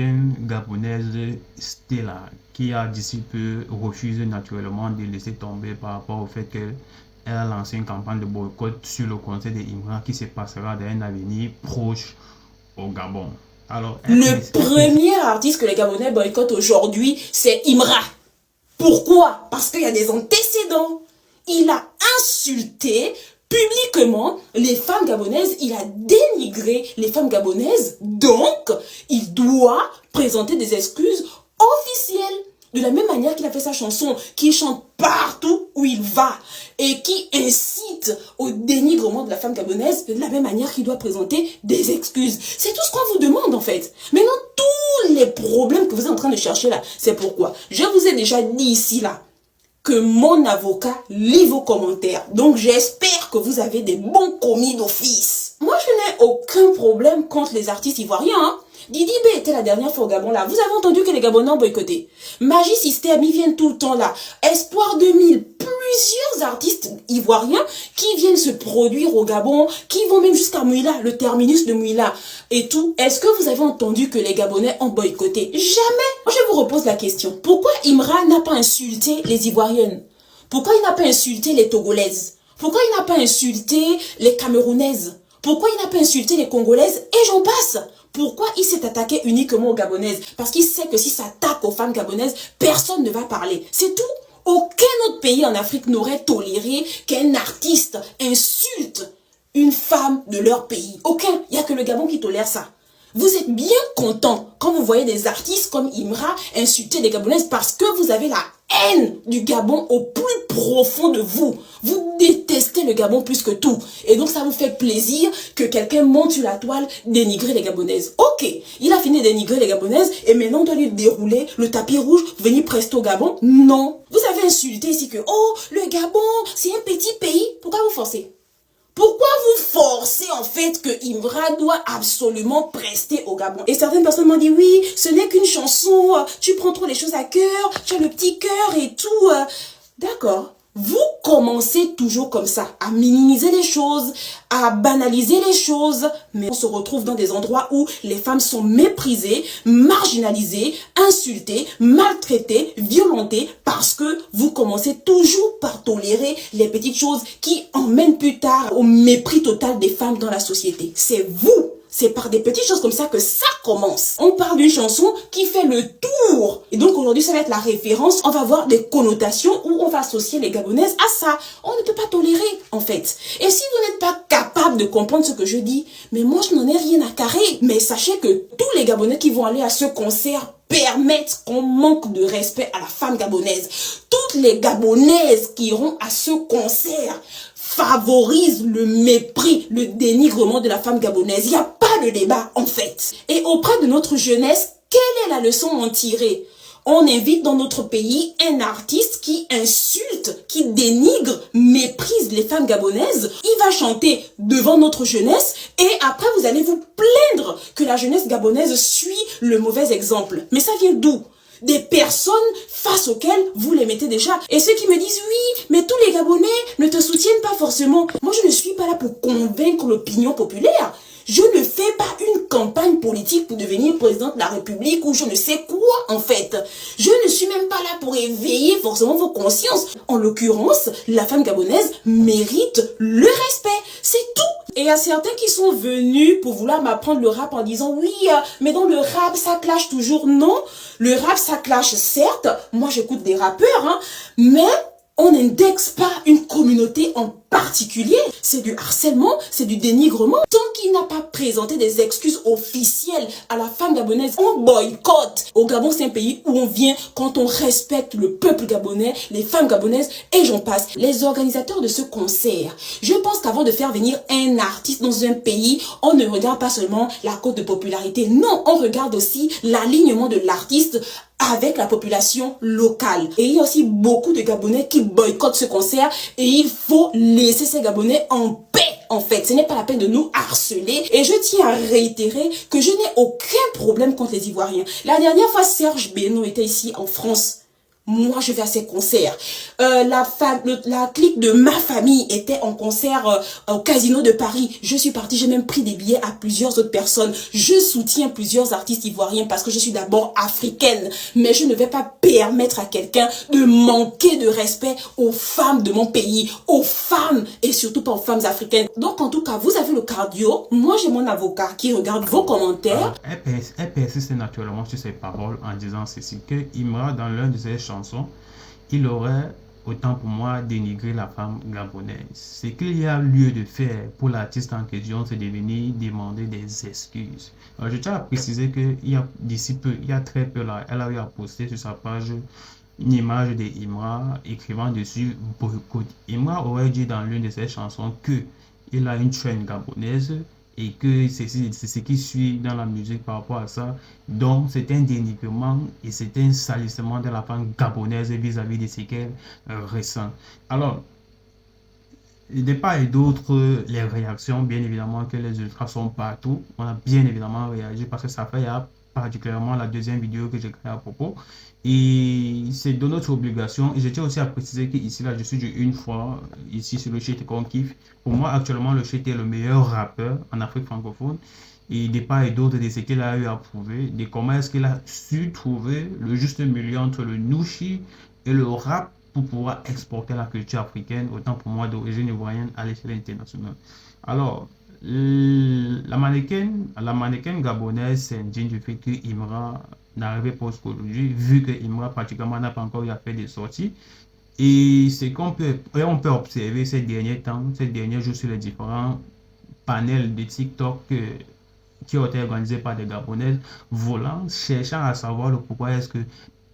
mannequin gabonaise Stella, qui a d'ici peu refusé naturellement de laisser tomber par rapport au fait qu'elle a lancé une campagne de boycott sur le concert de Imra qui se passera dans un avenir proche au Gabon. Alors, le premier artiste que les Gabonais boycottent aujourd'hui, c'est Imra. Pourquoi? Parce qu'il y a des antécédents. Il a insulté publiquement les femmes gabonaises, il a dénigré les femmes gabonaises, donc il doit présenter des excuses officielles. De la même manière qu'il a fait sa chanson, qu'il chante partout où il va et qui incite au dénigrement de la femme gabonaise, de la même manière qu'il doit présenter des excuses. C'est tout ce qu'on vous demande en fait. Maintenant, tous les problèmes que vous êtes en train de chercher là, c'est pourquoi. Je vous ai déjà dit ici là, que mon avocat lit vos commentaires. Donc, j'espère que vous avez des bons commis d'office. Moi, je n'ai aucun problème contre les artistes ivoiriens. Hein. Didi B était la dernière fois au Gabon là. Vous avez entendu que les Gabonais ont boycotté. Magie System, ils viennent tout le temps là. Espoir 2000, plusieurs artistes ivoiriens qui viennent se produire au Gabon, qui vont même jusqu'à Mouila, le terminus de Mouila et tout. Est-ce que vous avez entendu que les Gabonais ont boycotté? Jamais. Moi, je vous repose la question. Pourquoi Imra n'a pas insulté les Ivoiriennes? Pourquoi il n'a pas insulté les Togolaises? Pourquoi il n'a pas insulté les Camerounaises? Pourquoi il n'a pas insulté les Congolaises? Et j'en passe. Pourquoi il s'est attaqué uniquement aux Gabonaises? Parce qu'il sait que s'il s'attaque aux femmes gabonaises, personne ne va parler. C'est tout. Aucun autre pays en Afrique n'aurait toléré qu'un artiste insulte une femme de leur pays. Aucun. Il n'y a que le Gabon qui tolère ça. Vous êtes bien content quand vous voyez des artistes comme Imra insulter les Gabonaises parce que vous avez la haine du Gabon au plus profond de vous. Vous détestez le Gabon plus que tout. Et donc ça vous fait plaisir que quelqu'un monte sur la toile dénigrer les Gabonaises. Ok, il a fini de dénigrer les Gabonaises et maintenant on doit lui dérouler le tapis rouge, venir presto au Gabon. Non. Vous avez insulté ici que, oh, le Gabon, c'est un petit pays. Pourquoi vous forcez? Pourquoi vous forcez en fait que Imra doit absolument prester au Gabon? Et certaines personnes m'ont dit, oui, ce n'est qu'une chanson, tu prends trop les choses à cœur, tu as le petit cœur et tout. D'accord. Vous commencez toujours comme ça, à minimiser les choses, à banaliser les choses, mais on se retrouve dans des endroits où les femmes sont méprisées, marginalisées, insultées, maltraitées, violentées, parce que vous commencez toujours par tolérer les petites choses qui emmènent plus tard au mépris total des femmes dans la société. C'est vous. C'est par des petites choses comme ça que ça commence. On parle d'une chanson qui fait le tour. Et donc aujourd'hui, ça va être la référence. On va avoir des connotations où on va associer les Gabonaises à ça. On ne peut pas tolérer, en fait. Et si vous n'êtes pas capable de comprendre ce que je dis, mais moi, je n'en ai rien à carrer. Mais sachez que tous les Gabonais qui vont aller à ce concert permettent qu'on manque de respect à la femme gabonaise. Toutes les Gabonaises qui iront à ce concert favorise le mépris, le dénigrement de la femme gabonaise. Il n'y a pas de débat en fait. Et auprès de notre jeunesse, quelle est la leçon à en tirer? On invite dans notre pays un artiste qui insulte, qui dénigre, méprise les femmes gabonaises. Il va chanter devant notre jeunesse et après vous allez vous plaindre que la jeunesse gabonaise suit le mauvais exemple. Mais ça vient d'où? Des personnes face auxquelles vous les mettez déjà. Et ceux qui me disent, oui, mais tous les Gabonais ne te soutiennent pas forcément. Moi, je ne suis pas là pour convaincre l'opinion populaire. Je ne fais pas une campagne politique pour devenir président de la République ou je ne sais quoi en fait. Je ne suis même pas là pour éveiller forcément vos consciences. En l'occurrence, la femme gabonaise mérite le respect. C'est tout. Et il y a certains qui sont venus pour vouloir m'apprendre le rap en disant oui, mais dans le rap ça clash toujours. Non, le rap ça clash certes. Moi j'écoute des rappeurs, hein, mais on n'indexe pas une communauté en particulier. C'est du harcèlement, c'est du dénigrement. Tant qu'il n'a pas présenté des excuses officielles à la femme gabonaise, on boycotte. Au Gabon, c'est un pays où on vient quand on respecte le peuple gabonais, les femmes gabonaises et j'en passe. Les organisateurs de ce concert, je pense qu'avant de faire venir un artiste dans un pays, on ne regarde pas seulement la cote de popularité. Non, on regarde aussi l'alignement de l'artiste avec la population locale. Et il y a aussi beaucoup de Gabonais qui boycottent ce concert et il faut laisser ces Gabonais en paix. En fait, ce n'est pas la peine de nous harceler. Et je tiens à réitérer que je n'ai aucun problème contre les Ivoiriens. La dernière fois, Serge Beno était ici en France. moi je vais à ces concerts. La clique de ma famille était en concert au Casino de Paris. Je suis partie, j'ai même pris des billets à plusieurs autres personnes. Je soutiens plusieurs artistes ivoiriens parce que je suis d'abord africaine. Mais je ne vais pas permettre à quelqu'un de manquer de respect aux femmes de mon pays, aux femmes et surtout pas aux femmes africaines. Donc en tout cas, vous avez le cardio. Moi j'ai mon avocat qui regarde vos commentaires. Elle persiste naturellement sur ses paroles en disant ceci, que Imra, dans l'une de ses chansons, il aurait, autant pour moi, dénigré la femme gabonaise. Ce qu'il y a lieu de faire pour l'artiste en question, c'est de venir demander des excuses. Alors, je tiens à préciser que d'ici peu, il y a très peu là, elle a eu à poster sur sa page une image de Imra écrivant dessus boycott. Imra aurait dit dans l'une de ses chansons que il a une chaîne gabonaise et que c'est ce qui suit dans la musique par rapport à ça. Donc c'est un dénigrement et c'est un salissement de la femme gabonaise vis-à-vis de ce qu'elle ressent. Alors, de part et d'autre, les réactions, bien évidemment que les ultras sont partout. On a bien évidemment réagi parce que ça fait particulièrement la deuxième vidéo que j'ai créée à propos. Et c'est de notre obligation. Et je tiens aussi à préciser qu'ici, là, je suis une fois ici sur le shit qu'on kiffe. Pour moi, actuellement, le shit est le meilleur rappeur en Afrique francophone. Et des part et d'autre de ce qu'il a eu à prouver, de comment est-ce qu'il a su trouver le juste milieu entre le nouchi et le rap pour pouvoir exporter la culture africaine, autant pour moi d'origine ivoirienne, à l'échelle internationale. Alors, la mannequin gabonaise s'indigne du fait que Imra n'arrivait pas aujourd'hui, vu que Imra pratiquement n'a pas encore eu à faire des sorties. Et c'est on peut observer ces derniers temps, ces derniers jours sur les différents panels de TikTok qui ont été organisés par des Gabonaises volant, cherchant à savoir le pourquoi est-ce que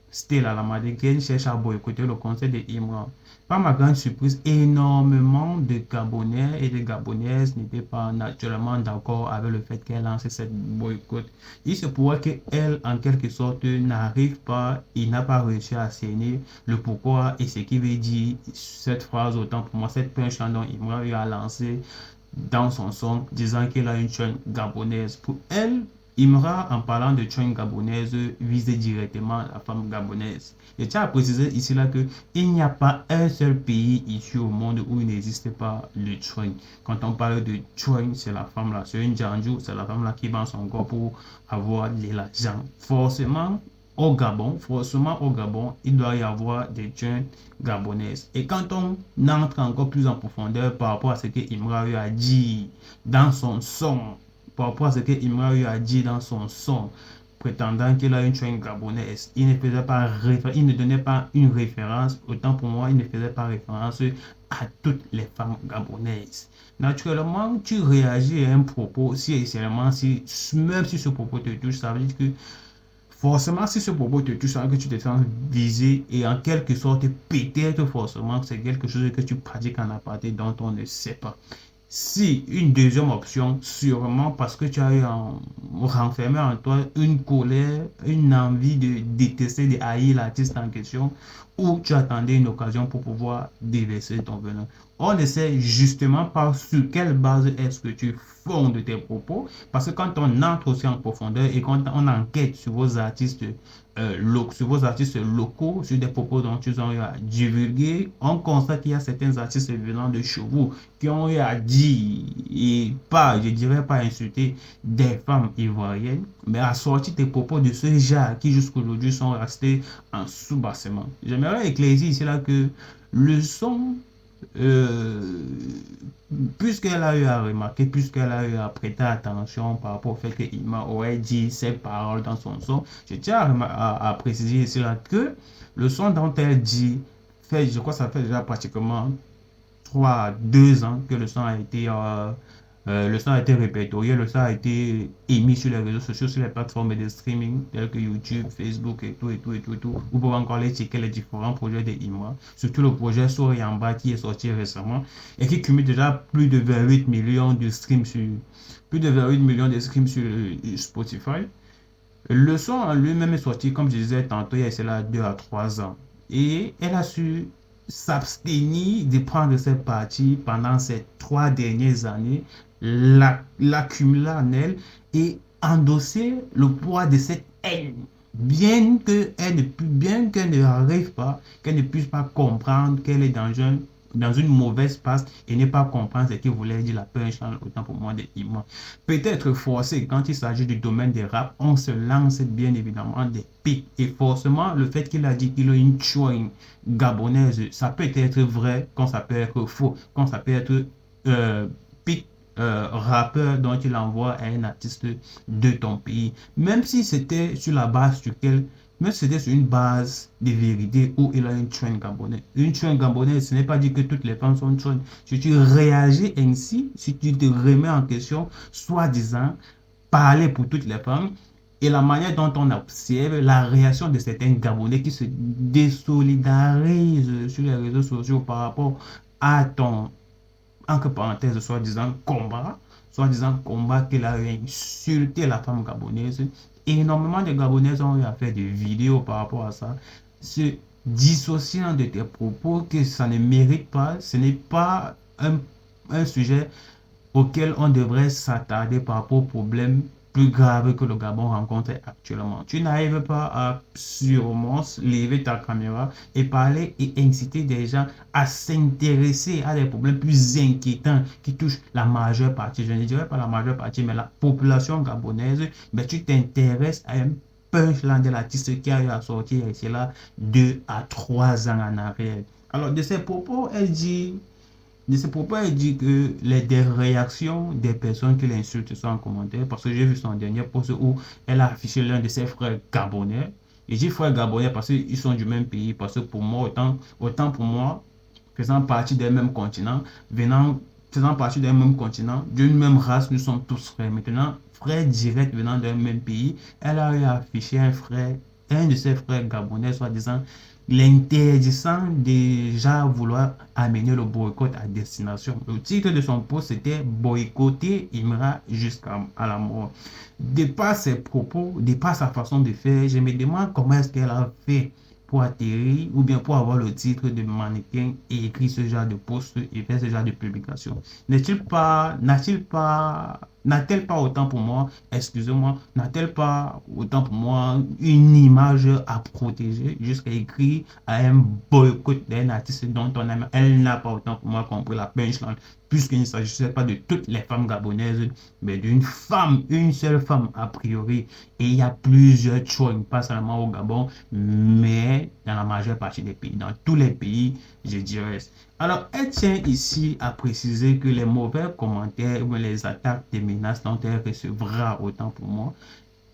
Stella, la mannequin, cherche à boycotter le concert de Imra. Par ma grande surprise, énormément de Gabonais et de Gabonaises n'étaient pas naturellement d'accord avec le fait qu'elle lance cette boycott. Il se pourrait qu'elle, en quelque sorte, n'arrive pas, il n'a pas réussi à cerner le pourquoi et ce qui veut dire cette phrase, autant pour moi, cette punchline dont Imra a lancé dans son son, disant qu'elle a une chaîne gabonaise. Pour elle, Imra, en parlant de chaîne gabonaise, visait directement la femme gabonaise. Je tiens à préciser ici là que il n'y a pas un seul pays ici au monde où il n'existe pas le chaîne. Quand on parle de chaîne, c'est la femme là, c'est une janjou, c'est la femme là qui vend son corps pour avoir de l'argent. Forcément, au Gabon, il doit y avoir des chaînes gabonaises. Et quand on entre encore plus en profondeur par rapport à ce que Imra a dit dans son son, par rapport à ce que Imra a dit dans son son, prétendant qu'il a une chaîne gabonaise, il ne donnait pas une référence, autant pour moi, il ne faisait pas référence à toutes les femmes gabonaises. Naturellement, tu réagis à un propos, même si ce propos te touche, ça veut dire que forcément, si ce propos te touche, que tu te sens visé et en quelque sorte, peut-être forcément, c'est quelque chose que tu pratiques en aparté dont on ne sait pas. Si une deuxième option, sûrement parce que tu as eu renfermé en toi une colère, une envie de détester, de haïr l'artiste en question, ou tu attendais une occasion pour pouvoir déverser ton venin. On ne sait justement pas sur quelle base est-ce que tu fondes tes propos, parce que quand on entre aussi en profondeur et quand on enquête sur vos artistes locaux, sur des propos dont ils ont eu à divulguer, on constate qu'il y a certains artistes venant de chez vous qui ont eu à dire, et pas, je dirais pas insulter des femmes ivoiriennes, mais à sortir des propos de ce genre qui jusqu'aujourd'hui sont restés en sous-bassement. J'aimerais éclaircir ici là que le son, puisqu'elle a eu à remarquer, puisqu'elle a eu à prêter attention par rapport au fait qu'il m'aurait dit ces paroles dans son son, je tiens à préciser ici là que le son dont elle dit, je crois que ça fait déjà pratiquement 2 ans que le son a été répertorié, le son a été émis sur les réseaux sociaux, sur les plateformes de streaming telles que YouTube, Facebook et tout. Vous pouvez encore aller checker les différents projets de Imra, surtout le projet Soriamba qui est sorti récemment et qui cumule déjà plus de 28 millions de streams sur Spotify. Le son en lui-même est sorti, comme je disais tantôt, il y a cela 2 à 3 ans. Et elle a su s'abstenir de prendre cette partie pendant ces 3 dernières années, l'accumuler en elle et endosser le poids de cette haine bien qu'elle n'arrive pas, qu'elle ne puisse pas comprendre qu'elle est dans une mauvaise passe et ne pas comprendre ce qu'il voulait dire la punchline, autant pour moi des Imra. Peut-être forcé quand il s'agit du domaine des rap, on se lance bien évidemment des pics et forcément le fait qu'il a dit qu'il a une chouine gabonaise, ça peut être vrai, quand ça peut être faux, quand ça peut être pic rappeur dont il envoie à un artiste de ton pays, même si c'était sur la base duquel, même si c'était sur une base de vérité où il a une trend gabonaise. Une trend gabonaise, ce n'est pas dit que toutes les femmes sont trend. Si tu réagis ainsi, si tu te remets en question, soi-disant, parler pour toutes les femmes, et la manière dont on observe la réaction de certains Gabonais qui se désolidarisent sur les réseaux sociaux par rapport à ton, entre parenthèses, soi-disant combat qu'il a insulté la femme gabonaise. Énormément de Gabonaises ont eu à faire des vidéos par rapport à ça, se dissociant de tes propos, que ça ne mérite pas, ce n'est pas un sujet auquel on devrait s'attarder par rapport aux problèmes plus graves que le Gabon rencontre actuellement. Tu n'arrives pas à sûrement lever ta caméra et parler et inciter des gens à s'intéresser à des problèmes plus inquiétants qui touchent la majeure partie, je ne dirais pas la majeure partie, mais la population gabonaise, mais tu t'intéresses à un punchline de l'artiste qui a eu à sortir ici là 2 à 3 ans en arrière. Alors de ses propos, elle dit que des réactions des personnes qui l'insultent sont en commentaire, parce que j'ai vu son dernier post où elle a affiché l'un de ses frères gabonais. Et j'ai frères gabonais parce qu'ils sont du même pays, parce que pour moi, autant pour moi, faisant partie d'un même continent, faisant partie d'un même continent, d'une même race, nous sommes tous frères. Maintenant, frère direct venant d'un même pays, elle a eu à afficher un de ses frères gabonais, soi-disant, l'interdisant déjà vouloir amener le boycott à destination. Le titre de son post c'était boycotter Imra jusqu'à la mort. De par ses propos, de par sa façon de faire, je me demande comment est-ce qu'elle a fait pour atterrir ou bien pour avoir le titre de mannequin et écrire ce genre de post et faire ce genre de publication. N'a-t-elle pas autant pour moi, excusez-moi, n'a-t-elle pas autant pour moi une image à protéger jusqu'à écrire à un boycott d'un artiste dont on aime? Elle n'a pas autant pour moi compris la punchline, puisqu'il ne s'agissait pas de toutes les femmes gabonaises, mais d'une femme, une seule femme a priori. Et il y a plusieurs choix, pas seulement au Gabon, mais dans la majeure partie des pays, dans tous les pays, je dirais. Alors, elle tient ici à préciser que les mauvais commentaires ou les attaques, des menaces dont elle recevra autant pour moi,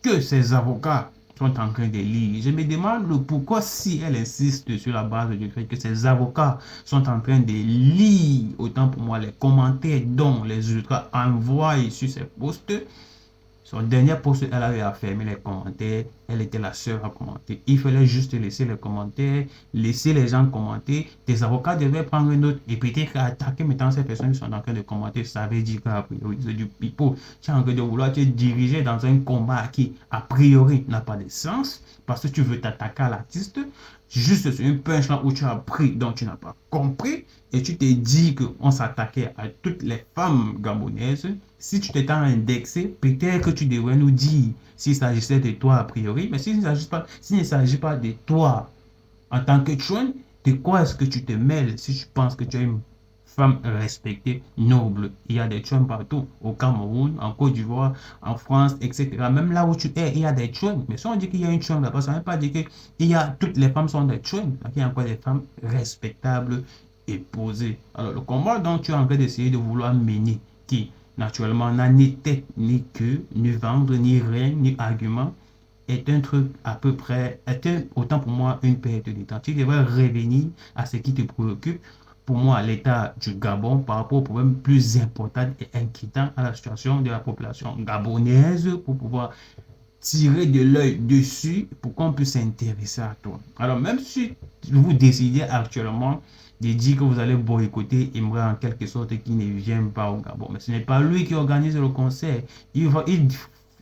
que ses avocats sont en train de lire. Je me demande le pourquoi, si elle insiste sur la base du fait que ses avocats sont en train de lire autant pour moi les commentaires dont les ultras envoient sur ses posts. Son dernier post, elle avait à fermer les commentaires. Elle était la seule à commenter. Il fallait juste laisser les commentaires, laisser les gens commenter. Tes avocats devaient prendre une note et peut-être attaquer maintenant ces personnes qui sont en train de commenter. Ça veut dire qu'à priori, c'est du pipeau. Tu es en train de vouloir te diriger dans un combat qui, a priori, n'a pas de sens parce que tu veux t'attaquer à l'artiste. Juste sur une punchline où tu as appris dont tu n'as pas compris et tu t'es dit qu'on s'attaquait à toutes les femmes gabonaises. Si tu t'étais indexé, peut-être que tu devrais nous dire s'il s'agissait de toi a priori, mais s'il ne s'agit pas de toi en tant que Chouane, de quoi est-ce que tu te mêles si tu penses que tu es une femme respectée, noble? Il y a des Chouanes partout, au Cameroun, en Côte d'Ivoire, en France, etc. Même là où tu es, il y a des Chouanes. Mais si on dit qu'il y a une Chouane là-bas, ça ne veut pas dire que toutes les femmes sont des Chouanes. Il y a encore des femmes respectables et posées. Alors, le combat dont tu es en train d'essayer de vouloir mener, qui naturellement n'a ni tête, ni queue, ni ventre, ni rein, ni argument, est un truc à peu près, autant pour moi une perte de temps. Tu devrais revenir à ce qui te préoccupe. Pour moi, l'état du Gabon par rapport aux problèmes plus importants et inquiétants à la situation de la population gabonaise pour pouvoir tirer de l'œil dessus pour qu'on puisse s'intéresser à toi. Alors, même si vous décidez actuellement de dire que vous allez boycotter Imra en quelque sorte qui ne vient pas au Gabon, mais ce n'est pas lui qui organise le concert.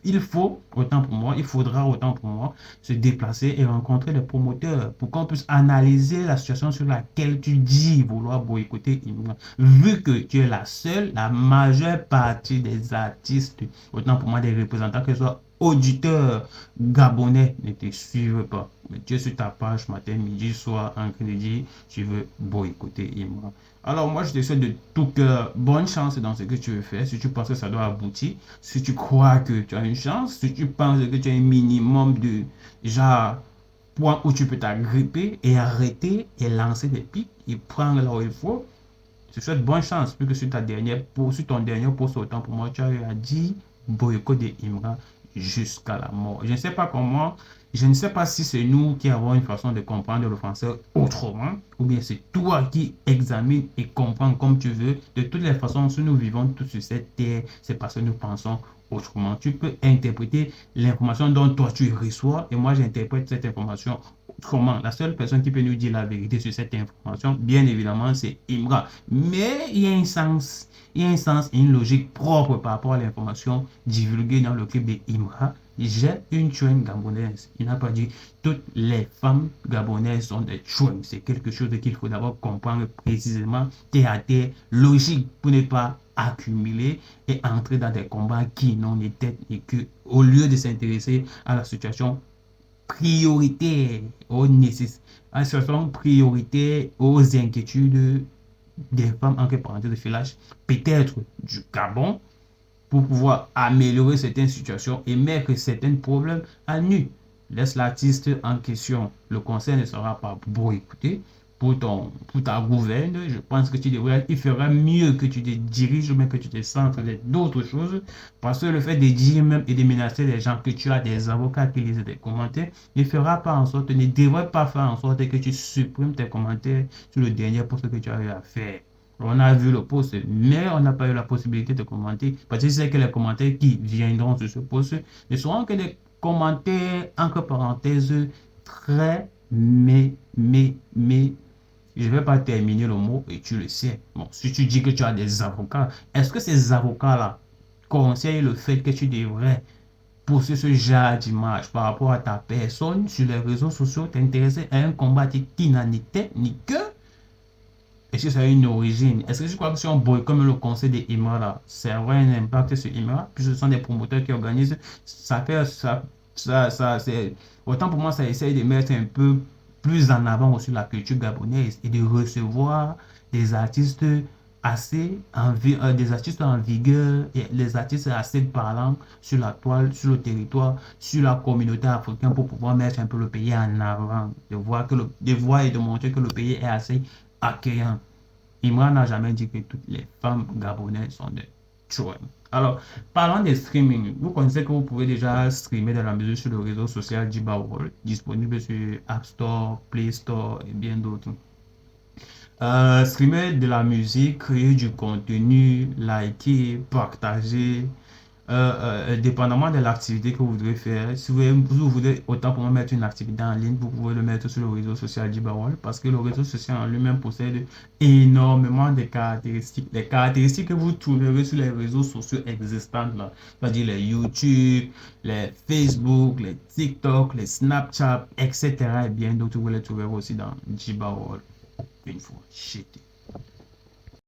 Il faut, autant pour moi, il faudra autant pour moi se déplacer et rencontrer les promoteurs pour qu'on puisse analyser la situation sur laquelle tu dis vouloir boycotter Imra. Vu que tu es la majeure partie des artistes, autant pour moi des représentants, que ce soit auditeurs gabonais ne te suivent pas. Mais tu es sur ta page matin, midi, soir, en train de dire tu veux boycotter Imran. Alors moi je te souhaite de tout cœur bonne chance dans ce que tu veux faire. Si tu penses que ça doit aboutir, si tu crois que tu as une chance, si tu penses que tu as un minimum de genre point où tu peux t'agripper et arrêter et lancer des pics et prendre là où il faut. Je te souhaite bonne chance, puisque sur sur ton dernier poste, autant pour moi, tu as eu à dire boycott de Imran jusqu'à la mort. Je ne sais pas comment, je ne sais pas si c'est nous qui avons une façon de comprendre le français autrement, ou bien c'est toi qui examines et comprends comme tu veux. De toutes les façons, si nous vivons tous sur cette terre, c'est parce que nous pensons autrement. Tu peux interpréter l'information dont toi tu reçois, et moi j'interprète cette information autrement. La seule personne qui peut nous dire la vérité sur cette information, bien évidemment, c'est Imra. Mais il y a un sens, et une logique propre par rapport à l'information divulguée dans le clip de Imra. J'ai une chouine gabonaise. Il n'a pas dit toutes les femmes gabonaises sont des chouines. C'est quelque chose qu'il faut d'abord comprendre précisément, terre à terre, logique, pour ne pas accumuler et entrer dans des combats qui n'ont ni tête ni queue, au lieu de s'intéresser à la situation prioritaire aux nécessités, à la situation prioritaire aux inquiétudes des femmes en parenthèse de filage, peut-être du Gabon, pour pouvoir améliorer certaines situations et mettre certains problèmes à nu. Laisse l'artiste en question. Le conseil ne sera pas beau écouter. Pour ta gouverne, je pense que il fera mieux que tu te diriges ou même que tu te centres d'autres choses. Parce que le fait de dire même et de menacer les gens que tu as des avocats qui lisent des commentaires ne fera pas en sorte, ne devrait pas faire en sorte que tu supprimes tes commentaires sur le dernier post que tu as eu à faire. On a vu le post, mais on n'a pas eu la possibilité de commenter. Parce que c'est que les commentaires qui viendront sur ce post ne seront que des commentaires, entre parenthèses, très, je ne vais pas terminer le mot et tu le sais. Bon, si tu dis que tu as des avocats, est-ce que ces avocats-là conseillent le fait que tu devrais poster ce genre d'image par rapport à ta personne sur les réseaux sociaux, t'intéresser à un combat qui n'a ni tête ni queue? Est-ce que ça a une origine? Est-ce que je crois que si on boycotte comme le conseil des Imara, ça aura un impact sur Imara? Puis ce sont des promoteurs qui organisent. Ça fait c'est autant pour moi, ça essaye de mettre un peu plus en avant aussi la culture gabonaise et de recevoir des artistes des artistes en vigueur et des artistes assez parlants sur la toile, sur le territoire, sur la communauté africaine pour pouvoir mettre un peu le pays en avant, de voir et de montrer que le pays est assez accueillant. Imran n'a jamais dit que toutes les femmes gabonaises sont des chouins. Alors, parlant des streaming, vous connaissez que vous pouvez déjà streamer dans la mesure sur le réseau social d'Ibawol, disponible sur App Store, Play Store et bien d'autres. Streamer de la musique, créer du contenu, liker, partager, dépendamment de l'activité que vous voudrez faire. Si vous voulez autant pour moi mettre une activité en ligne, vous pouvez le mettre sur le réseau social d'Ibawol parce que le réseau social en lui-même possède énormément de caractéristiques. Les caractéristiques que vous trouverez sur les réseaux sociaux existants, là, c'est-à-dire les YouTube, les Facebook, les TikTok, les Snapchat, etc. Et bien d'autres, vous les trouverez aussi dans Djibawol. Une fois, shit.